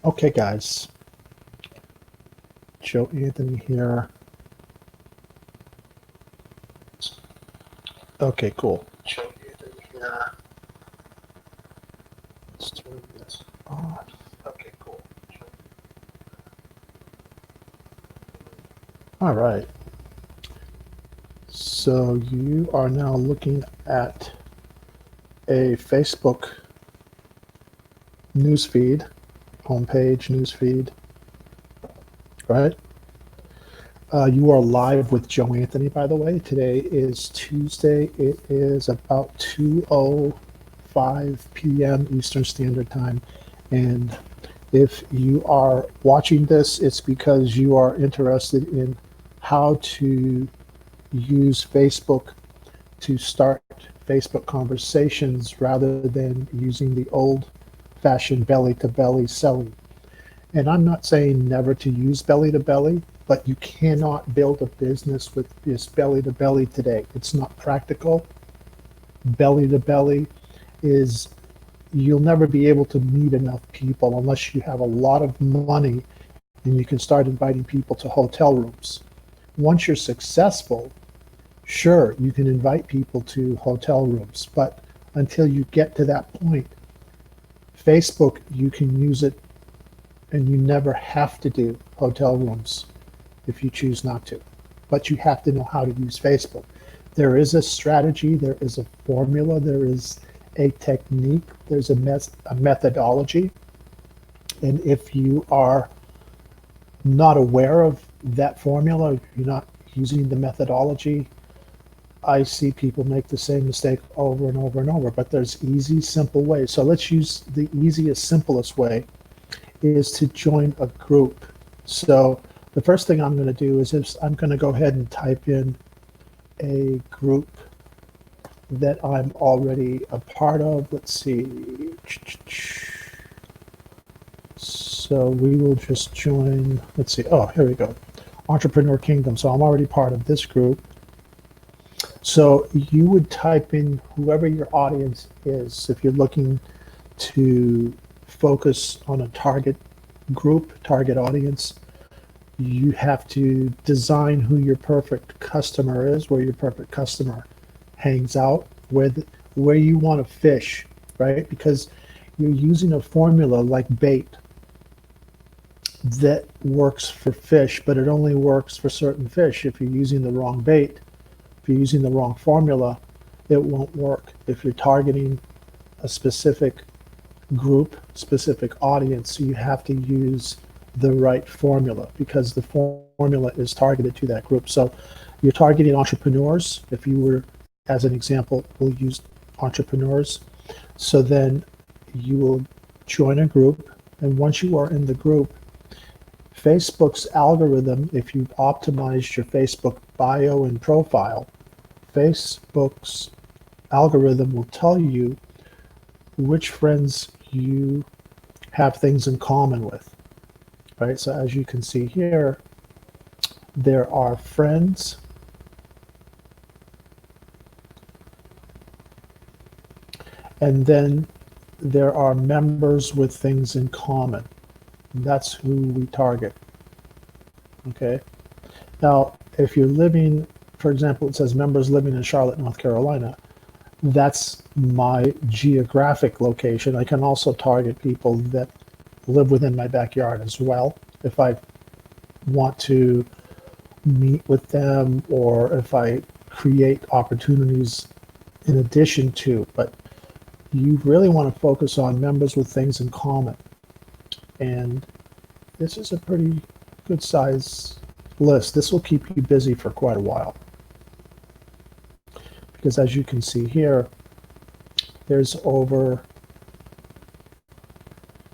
Okay, guys. Joe Anthony here. Okay, cool. Joe Anthony here. Let's turn this on. Okay, cool. All right. So you are now looking at a Facebook newsfeed, homepage newsfeed, right? You are live with Joe Anthony, by the way. Today is Tuesday. It is about 2:05 p.m. Eastern Standard Time. And if you are watching this, it's because you are interested in how to use Facebook to start Facebook conversations rather than using the old fashioned belly to belly selling. And I'm not saying never to use belly to belly, but you cannot build a business with this belly to belly today. It's not practical. Belly to belly is you'll never be able to meet enough people unless you have a lot of money and you can start inviting people to hotel rooms. Once you're successful, sure, you can invite people to hotel rooms, but until you get to that point, Facebook, you can use it and you never have to do hotel rooms if you choose not to. But you have to know how to use Facebook. There is a strategy, there is a formula, there is a technique, there's a methodology. And if you are not aware of that formula, you're not using the methodology, I see people make the same mistake over and over and over. But there's easy, simple ways. So let's use the easiest, simplest way is to join a group. So the first thing I'm going to do is I'm going to go ahead and type in a group that I'm already a part of. Let's see. So we will just join, let's see. Oh, here we go. Entrepreneur Kingdom. So I'm already part of this group. So you would type in whoever your audience is. If you're looking to focus on a target group, target audience, you have to design who your perfect customer is, where your perfect customer hangs out, where you want to fish, right? Because you're using a formula like bait that works for fish, but it only works for certain fish. If you're using the wrong bait, if you're using the wrong formula, it won't work. If you're targeting a specific group, specific audience, you have to use the right formula because the formula is targeted to that group. So you're targeting entrepreneurs. If you were, as an example, we'll use entrepreneurs. So then you will join a group. And once you are in the group, Facebook's algorithm, if you've optimized your Facebook bio and profile, Facebook's algorithm will tell you which friends you have things in common with, right? So as you can see here, there are friends, and then there are members with things in common. That's who we target, okay? Now, if you're living, for example, it says members living in Charlotte, North Carolina, that's my geographic location. I can also target people that live within my backyard as well if I want to meet with them or if I create opportunities in addition to. But you really want to focus on members with things in common. And this is a pretty good size list. This will keep you busy for quite a while. Because as you can see here, there's over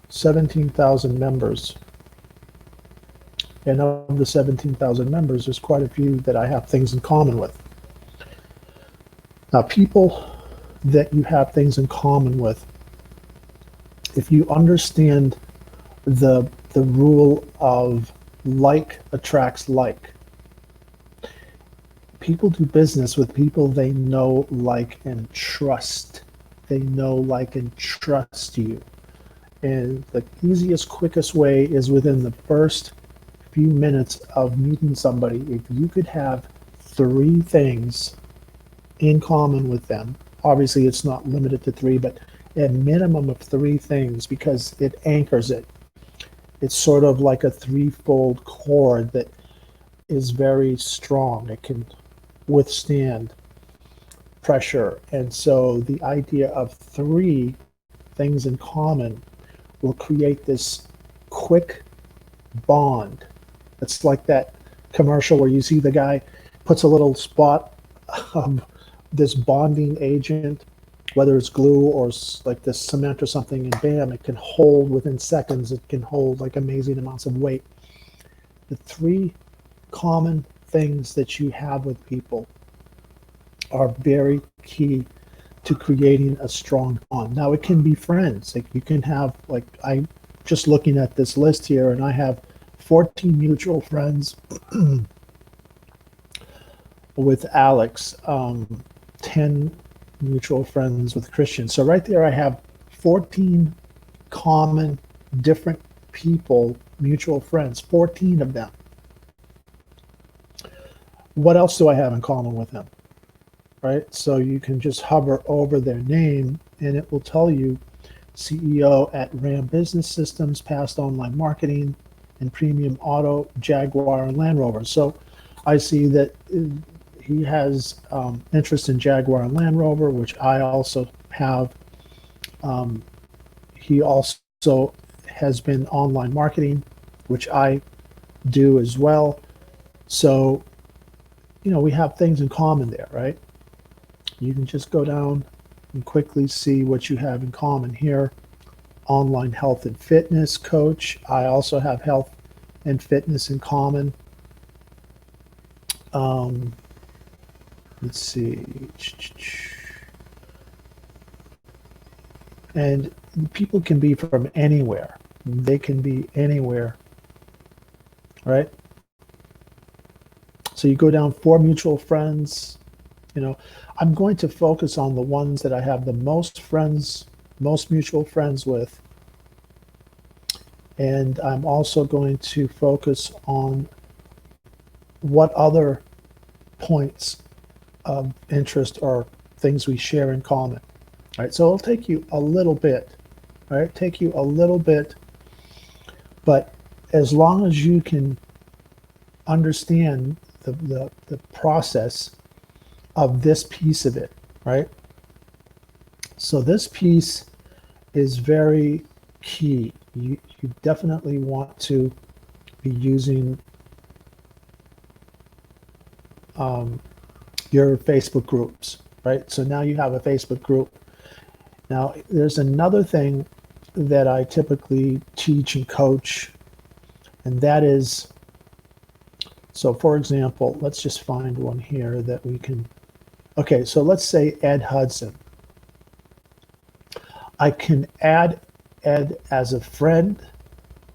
17,000 members. And of the 17,000 members, there's quite a few that I have things in common with. Now, people that you have things in common with, if you understand the rule of like attracts like, people do business with people they know, like, and trust. They know, like, and trust you. And the easiest, quickest way is within the first few minutes of meeting somebody, if you could have 3 things in common with them. Obviously, it's not limited to 3, but a minimum of 3 things, because it anchors it. It's sort of like a threefold cord that is very strong. It can withstand pressure. And so the idea of 3 things in common will create this quick bond. It's like that commercial where you see the guy puts a little spot of this bonding agent, whether it's glue or like this cement or something, and bam, it can hold within seconds. It can hold like amazing amounts of weight. The 3 common things that you have with people are very key to creating a strong bond. Now, it can be friends. Like you can have, like I just looking at this list here, and I have 14 mutual friends with Alex, 10 mutual friends with Christian. So right there, I have 14 common, different people, mutual friends, 14 of them. What else do I have in common with them? Right? So you can just hover over their name and it will tell you CEO at RAM Business Systems, past online marketing and premium auto, Jaguar and Land Rover. So I see that he has interest in Jaguar and Land Rover, which I also have. He also has been online marketing, which I do as well. So, we have things in common there, right? You can just go down and quickly see what you have in common here. Online health and fitness coach. I also have health and fitness in common. Let's see. And people can be from anywhere. They can be anywhere, right? So you go down 4 mutual friends. I'm going to focus on the ones that I have the most mutual friends with. And I'm also going to focus on what other points of interest or things we share in common. All right, so it'll take you a little bit, all right, but as long as you can understand the process of this piece of it, right? So this piece is very key. You definitely want to be using your Facebook groups, right? So now you have a Facebook group. Now, there's another thing that I typically teach and coach, and that is, so for example, let's just find one here that we can, okay, so let's say Ed Hudson. I can add Ed as a friend.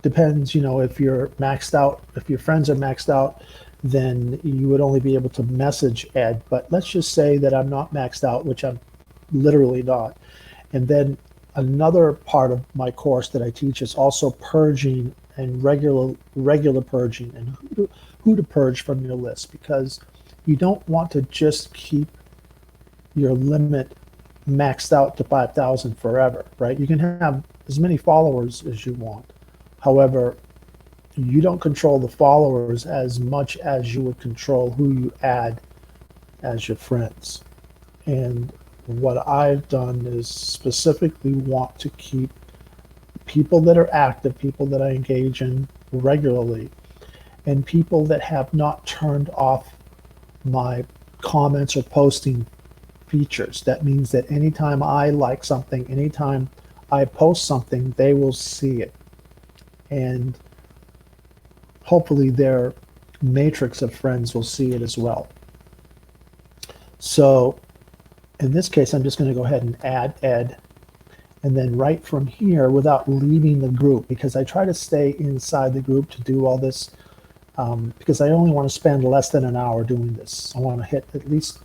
Depends, if you're maxed out, if your friends are maxed out, then you would only be able to message Ed. But let's just say that I'm not maxed out, which I'm literally not. And then another part of my course that I teach is also purging and regular purging, and who to purge from your list, because you don't want to just keep your limit maxed out to 5,000 forever, right? You can have as many followers as you want. However, you don't control the followers as much as you would control who you add as your friends. And what I've done is specifically want to keep people that are active, people that I engage in regularly, and people that have not turned off my comments or posting features. That means that anytime I like something, anytime I post something, they will see it. And hopefully their matrix of friends will see it as well. So in this case, I'm just going to go ahead and add Ed, and then right from here, without leaving the group, because I try to stay inside the group to do all this, because I only want to spend less than an hour doing this. I want to hit at least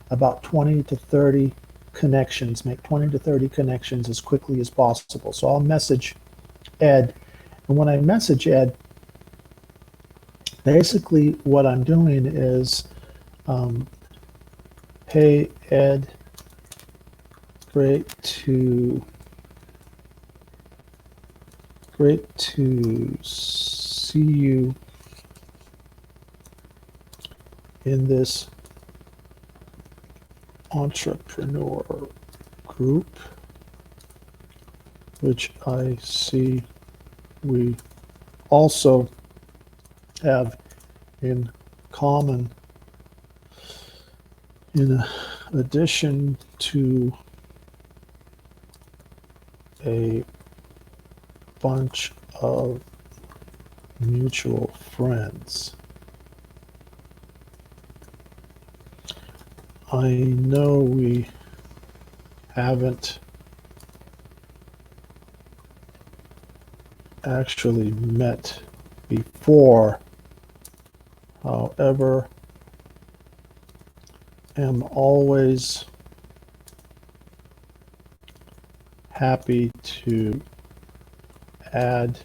about 20 to 30 connections, make 20 to 30 connections as quickly as possible. So I'll message Ed. And when I message Ed, basically what I'm doing is, um, hey Ed, great to see you in this entrepreneur group, which I see we also have in common, in addition to a bunch of mutual friends. I know we haven't actually met before. However, am always happy to add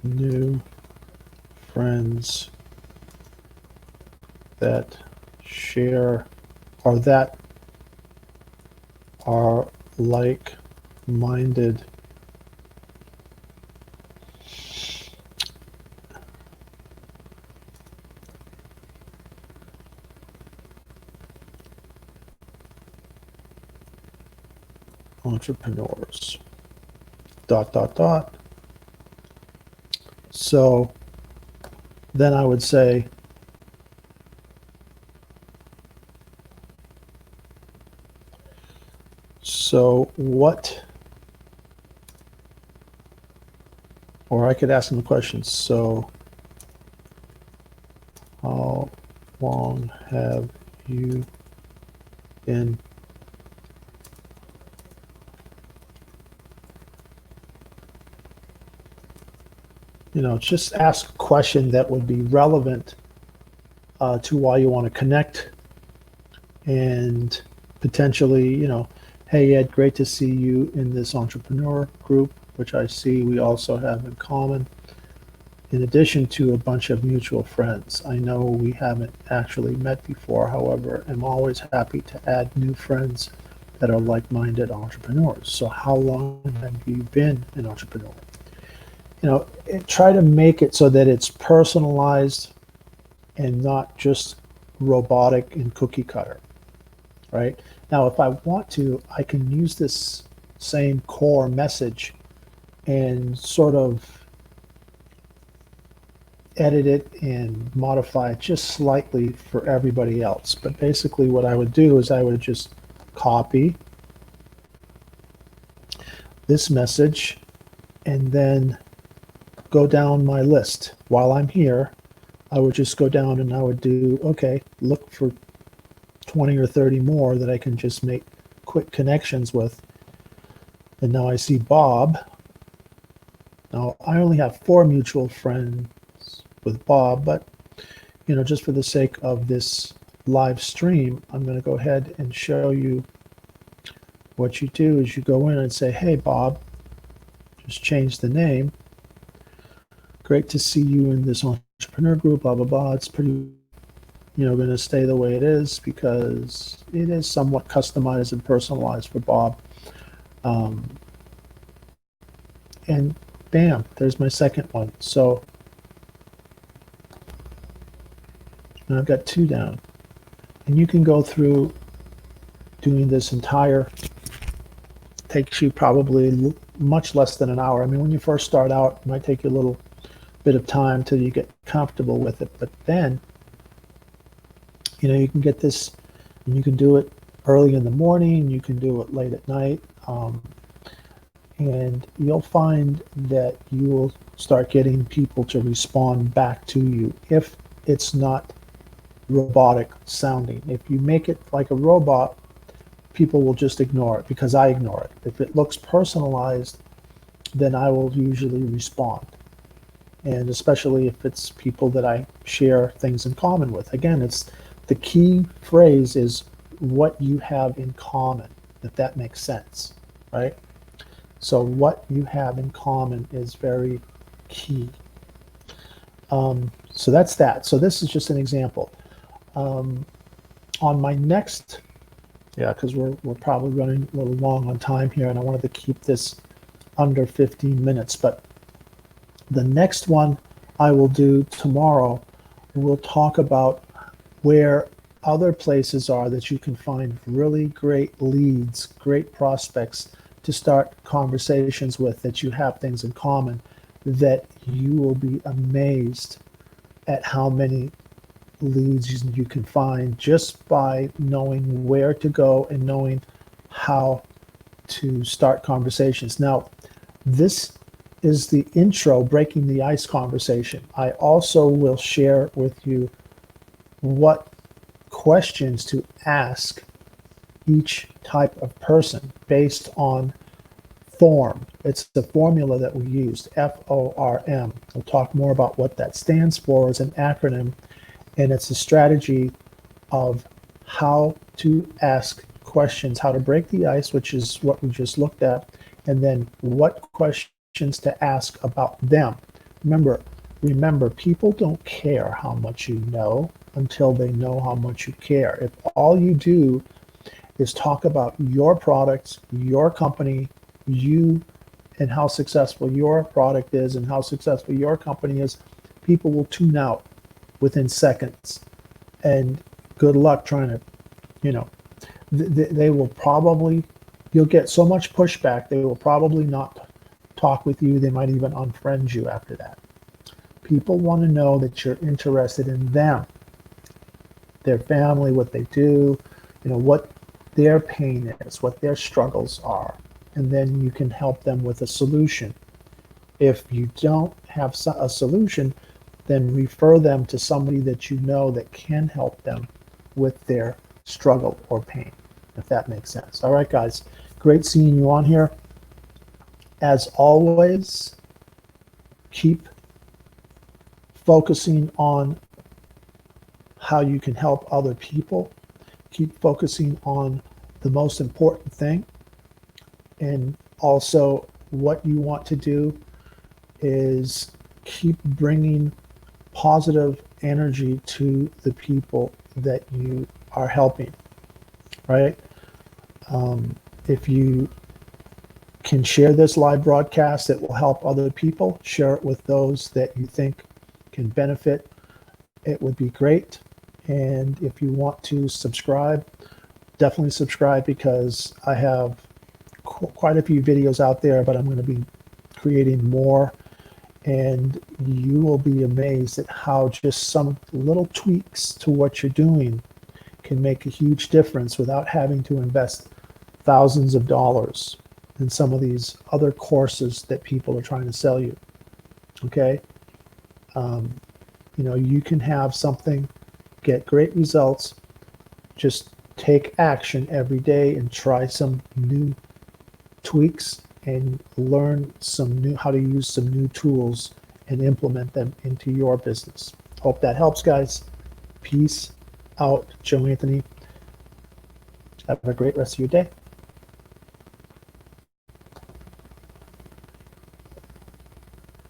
new friends that share or that are like-minded entrepreneurs. Dot, dot, dot. So then I would say, so what, or I could ask them a question. So how long have you been just ask a question that would be relevant to why you want to connect, and potentially, hey Ed, great to see you in this entrepreneur group, which I see we also have in common, in addition to a bunch of mutual friends. I know we haven't actually met before, however, I'm always happy to add new friends that are like-minded entrepreneurs. So how long have you been an entrepreneur? Try to make it so that it's personalized and not just robotic and cookie cutter, right? Now, if I want to, I can use this same core message and sort of edit it and modify it just slightly for everybody else. But basically what I would do is I would just copy this message and then go down my list. While I'm here, I would just go down and I would do, okay, look for 20 or 30 more that I can just make quick connections with. And now I see Bob. Now I only have 4 mutual friends with Bob, but just for the sake of this live stream, I'm going to go ahead and show you what you do is you go in and say, hey Bob, just change the name. Great to see you in this entrepreneur group, blah, blah, blah. It's pretty, going to stay the way it is because it is somewhat customized and personalized for Bob. And bam, there's my second one. So now I've got 2 down. And you can go through doing this entire, takes you probably much less than an hour. I mean, when you first start out, it might take you a little bit of time till you get comfortable with it, but then you can get this and you can do it early in the morning, you can do it late at night, and you'll find that you will start getting people to respond back to you if it's not robotic sounding. If you make it like a robot, people will just ignore it because I ignore it. If it looks personalized, then I will usually respond. And especially if it's people that I share things in common with. Again, it's the key phrase is what you have in common, if that makes sense, right? So what you have in common is very key. So that's that. So this is just an example. On my next, yeah, because we're probably running a little long on time here, and I wanted to keep this under 15 minutes. But the next one I will do tomorrow, we'll talk about where other places are that you can find really great leads, great prospects to start conversations with, that you have things in common, that you will be amazed at how many leads you can find just by knowing where to go and knowing how to start conversations. Now, this is the intro, breaking the ice conversation. I also will share with you what questions to ask each type of person based on FORM. It's the formula that we used, FORM. We'll talk more about what that stands for as an acronym, and it's a strategy of how to ask questions, how to break the ice, which is what we just looked at, and then what questions to ask about them. Remember, people don't care how much you know until they know how much you care. If all you do is talk about your products, your company, you, and how successful your product is and how successful your company is, people will tune out within seconds. And good luck trying to, they will probably, you'll get so much pushback, they will probably not talk with you. They might even unfriend you after that. People want to know that you're interested in them, their family, what they do, what their pain is, what their struggles are, and then you can help them with a solution. If you don't have a solution, then refer them to somebody that you know that can help them with their struggle or pain, if that makes sense. All right, guys, great seeing you on here. As always, keep focusing on how you can help other people. Keep focusing on the most important thing. And also, what you want to do is keep bringing positive energy to the people that you are helping, right? If you can share this live broadcast that will help other people, share it with those that you think can benefit. It would be great. And if you want to subscribe, definitely subscribe, because I have quite a few videos out there, but I'm going to be creating more, and you will be amazed at how just some little tweaks to what you're doing can make a huge difference without having to invest thousands of dollars in some of these other courses that people are trying to sell you. Okay? You can have something, get great results, just take action every day and try some new tweaks and learn how to use some new tools and implement them into your business. Hope that helps, guys. Peace out. Joe Anthony. Have a great rest of your day.